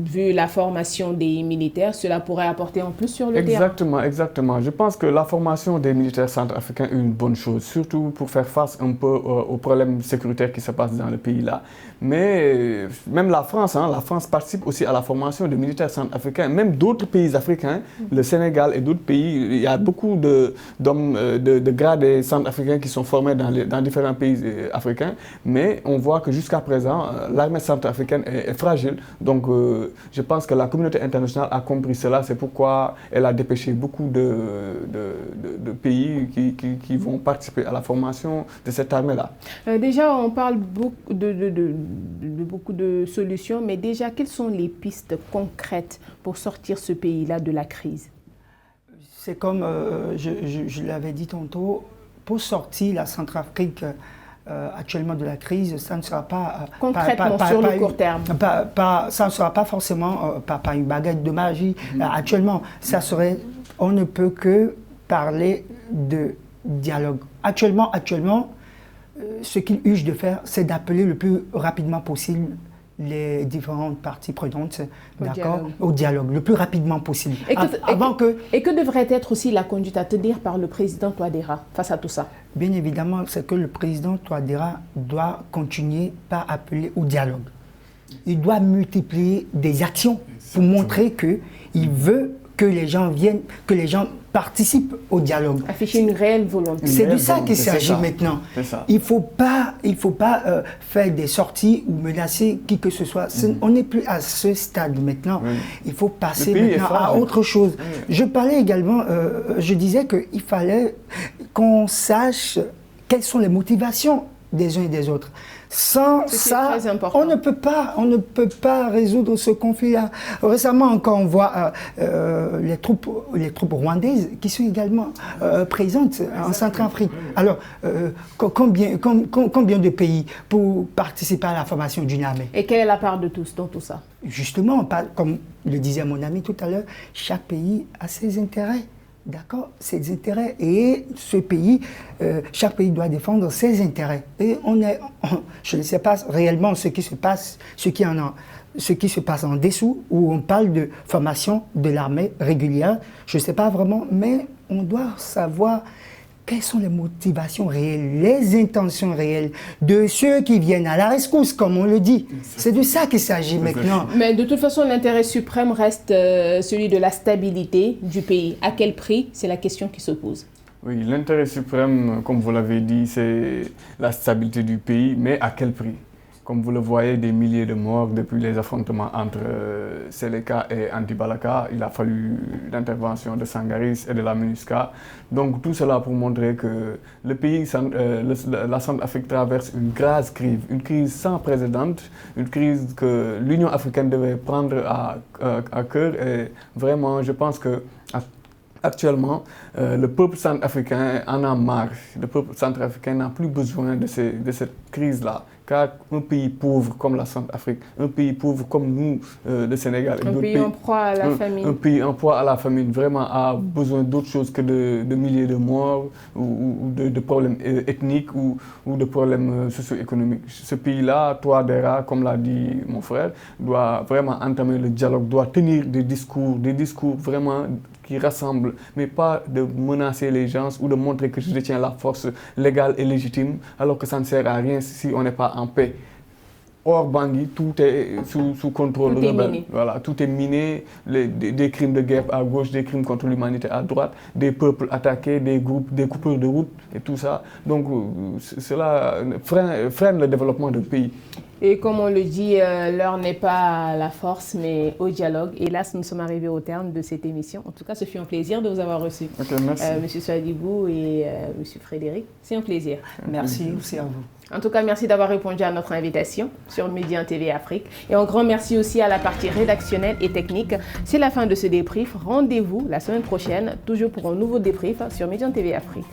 Vu la formation des militaires, cela pourrait apporter en plus sur le terrain. Exactement. Je pense que la formation des militaires centrafricains est une bonne chose, surtout pour faire face un peu aux problèmes sécuritaires qui se passent dans le pays-là. Mais même la France participe aussi à la formation des militaires centrafricains, même d'autres pays africains, le Sénégal et d'autres pays. Il y a beaucoup d'hommes de grades centrafricains qui sont formés dans différents pays africains, mais on voit que jusqu'à présent, l'armée centrafricaine est fragile. Donc, je pense que la communauté internationale a compris cela. C'est pourquoi elle a dépêché beaucoup de pays qui vont participer à la formation de cette armée-là. Déjà, on parle beaucoup de solutions, mais déjà, quelles sont les pistes concrètes pour sortir ce pays-là de la crise? C'est comme je l'avais dit tantôt, pour sortir la Centrafrique actuellement de la crise, ça ne sera pas... concrètement, sur le court terme. Ça ne sera pas forcément par une baguette de magie. Actuellement, ça serait... On ne peut que parler de dialogue. Actuellement, ce qu'il urge de faire, c'est d'appeler le plus rapidement possible les différentes parties prenantes au dialogue, le plus rapidement possible. Et que devrait être aussi la conduite à tenir par le président Touadéra face à tout ça? Bien évidemment, c'est que le président Touadéra doit continuer par appeler au dialogue. Il doit multiplier des actions pour montrer qu'il veut que les gens viennent, que les gens participent au dialogue. Afficher une réelle volonté. C'est de ça qu'il s'agit maintenant. Il ne faut pas faire des sorties ou menacer qui que ce soit. On n'est plus à ce stade maintenant. Il faut passer maintenant à autre chose. Je parlais également, je disais qu'il fallait qu'on sache quelles sont les motivations des uns et des autres. Sans ça, on ne peut pas résoudre ce conflit-là. Récemment, encore, on voit les troupes rwandaises qui sont également présentes en Centrafrique. Alors, combien de pays pour participer à la formation d'une armée? Et quelle est la part de tous dans tout ça? Justement, comme le disait mon ami tout à l'heure, chaque pays a ses intérêts. D'accord, ses intérêts, et ce pays, chaque pays doit défendre ses intérêts. Et je ne sais pas réellement ce qui se passe en dessous, où on parle de formation de l'armée régulière. Je ne sais pas vraiment, mais on doit savoir quelles sont les motivations réelles, les intentions réelles de ceux qui viennent à la rescousse, comme on le dit. C'est de ça qu'il s'agit maintenant. Mais de toute façon, l'intérêt suprême reste celui de la stabilité du pays. À quel prix? C'est la question qui se pose. Oui, l'intérêt suprême, comme vous l'avez dit, c'est la stabilité du pays, mais à quel prix? Comme vous le voyez, des milliers de morts depuis les affrontements entre Seleka et Anti-Balaka. Il a fallu l'intervention de Sangaris et de la MINUSCA. Donc tout cela pour montrer que le pays, la Centrafrique traverse une grave crise, une crise sans précédent, une crise que l'Union africaine devait prendre à cœur. Et vraiment, je pense que actuellement, le peuple centrafricain en a marre. Le peuple centrafricain n'a plus besoin de cette crise-là. Car un pays pauvre comme la Centrafrique, un pays pauvre comme nous, le Sénégal, un pays en proie à la famine. Un pays en proie à la famine, vraiment a besoin d'autre chose que de milliers de morts ou de problèmes ethniques ou de problèmes socio-économiques. Ce pays-là, Touadéra, comme l'a dit mon frère, doit vraiment entamer le dialogue, doit tenir des discours vraiment qui rassemblent, mais pas de menacer les gens ou de montrer que je détiens la force légale et légitime, alors que ça ne sert à rien si on n'est pas en paix. Hors Bangui, tout est sous contrôle rebelle. Voilà, tout est miné, des crimes de guerre à gauche, des crimes contre l'humanité à droite, des peuples attaqués, des groupes, des coupeurs de route et tout ça. Donc cela freine le développement du pays. Et comme on le dit, l'heure n'est pas à la force, mais au dialogue. Hélas, nous sommes arrivés au terme de cette émission. En tout cas, ce fut un plaisir de vous avoir reçu. Okay, merci. Monsieur Souadibou et Monsieur Frédéric, c'est un plaisir. Merci aussi à vous. En tout cas, merci d'avoir répondu à notre invitation sur Média TV Afrique. Et un grand merci aussi à la partie rédactionnelle et technique. C'est la fin de ce débrief. Rendez-vous la semaine prochaine, toujours pour un nouveau débrief sur Média TV Afrique.